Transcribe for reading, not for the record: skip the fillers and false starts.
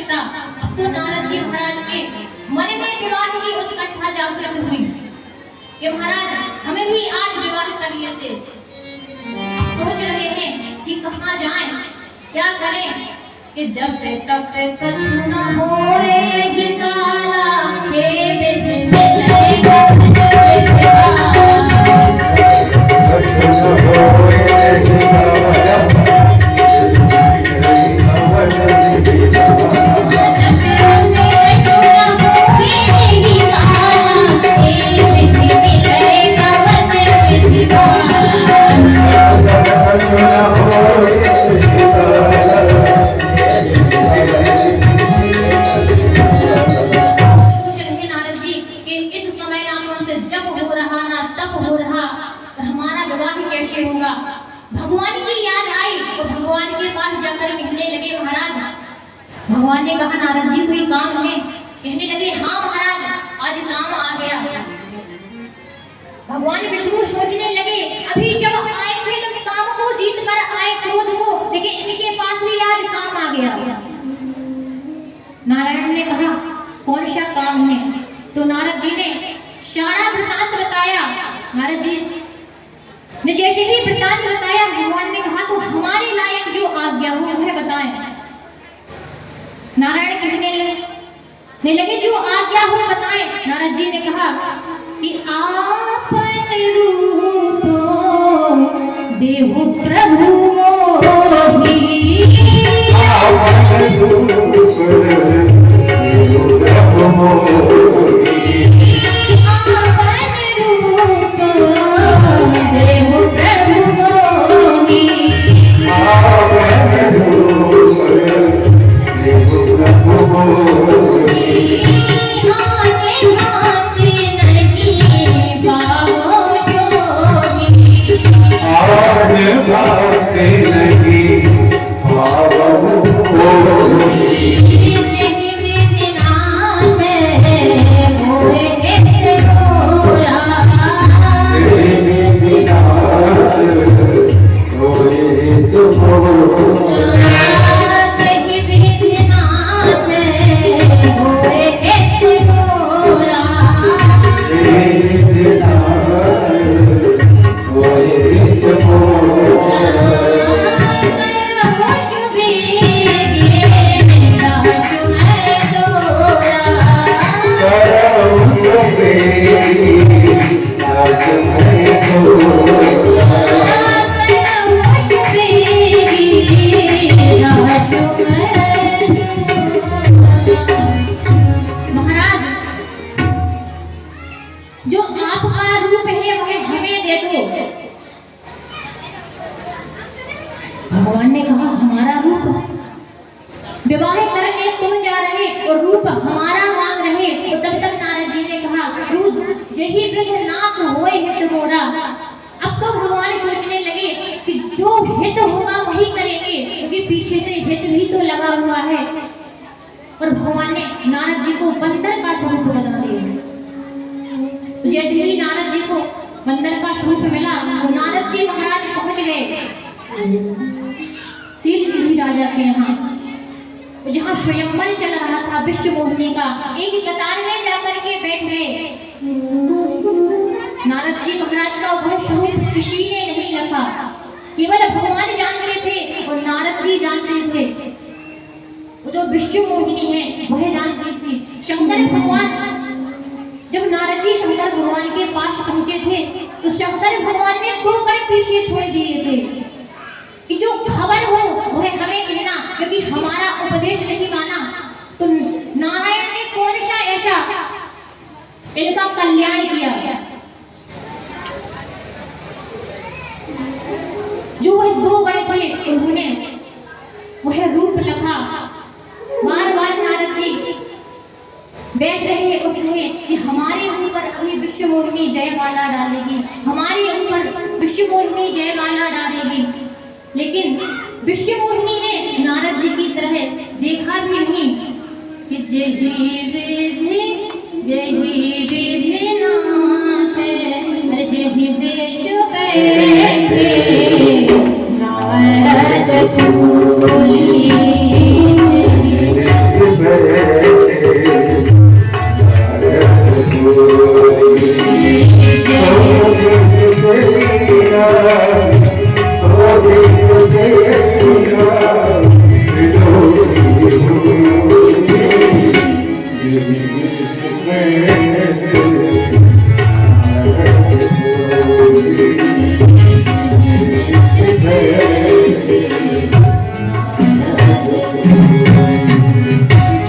सकता। अब तो नारद जी महाराज के मन में विवाह की उत्कंठा जागृत हुई कि महाराज हमें भी आज विवाह कर लेते। सोच रहे हैं कि कहाँ जाएं, क्या करें कि जब तक कछु न होए ही काला हे विधि मिलेगा भगवान ने कहा नारद जी कोई काम है? कहने लगे हाँ महाराज आज काम आ गया। भगवान विष्णु सोचने लगे अभी जब आए थे तो काम को जीत कर आए क्रोध को, लेकिन इनके पास भी आज काम आ गया। नारायण ने कहा कौन सा काम है? तो नारद जी ने सारा वृतांत बताया। नारद जी ने जैसे ही वृतांत बताया भगवान ने कहा तो हमारे लायक जो आज्ञा हो वह बताएं। नारायण कहने लगे जो आज्ञा हो बताएं। नारद जी ने कहा कि आपन रूप देहु प्रभु मोहि, आपन रूप देहु प्रभु मोहि, आपन रूप देहु प्रभु मोहि, आपन रूप भगवान ने कहा हमारा रूप विवाह करने तुम जा रहे और रूप हमारा मांग रहे। तो तब तक नारद जी ने कहा रूप जही विघ्न नाक होए हित मोरा। अब तो भगवान सोचने लगे कि जो हित होगा वही करेंगे, क्योंकि पीछे से हित भी तो लगा हुआ है। और भगवान ने नारद जी को बंदर का स्वरूप बता दिया। तो जैसे ही नारद जी को बंदर का स्वरूप मिला तो नारद जी महाराज पहुंच गए शीलगिरी राजा के यहाँ, जहाँ स्वयंवर चल रहा था विश्व मोहिनी का। एक कतार में जाकर के बैठ गए। नारद जी महाराज का वह स्वरूप किसी ने नहीं रखा, केवल भगवान जानते थे और नारद जी जानते थे। वो जो विश्व मोहिनी है वह जानती थी। शंकर भगवान जब नारद जी शंकर भगवान के पास पहुंचे थे तो शंकर भगवान ने 2 कदम पीछे छोड़ दिए थे कि जो खबर हो वह हमें कहना, क्योंकि हमारा उपदेश नहीं माना तो नारायण ने कौन सा ऐसा इनका कल्याण किया जो वह 2 गणे थे उन्होंने वह रूप लखा। बार बार नारद जी बैठ रहे उठ रहे कि हमारे ऊपर अभी विश्व मोहिनी जयमाला डालेगी, हमारे ऊपर विश्व मोहिनी जयमाला डालेगी। लेकिन विश्व मोहिनी ने नारद जी की तरह देखा भी नहीं कि जही विधि नाथ जही देश बैठे नारद फूली होई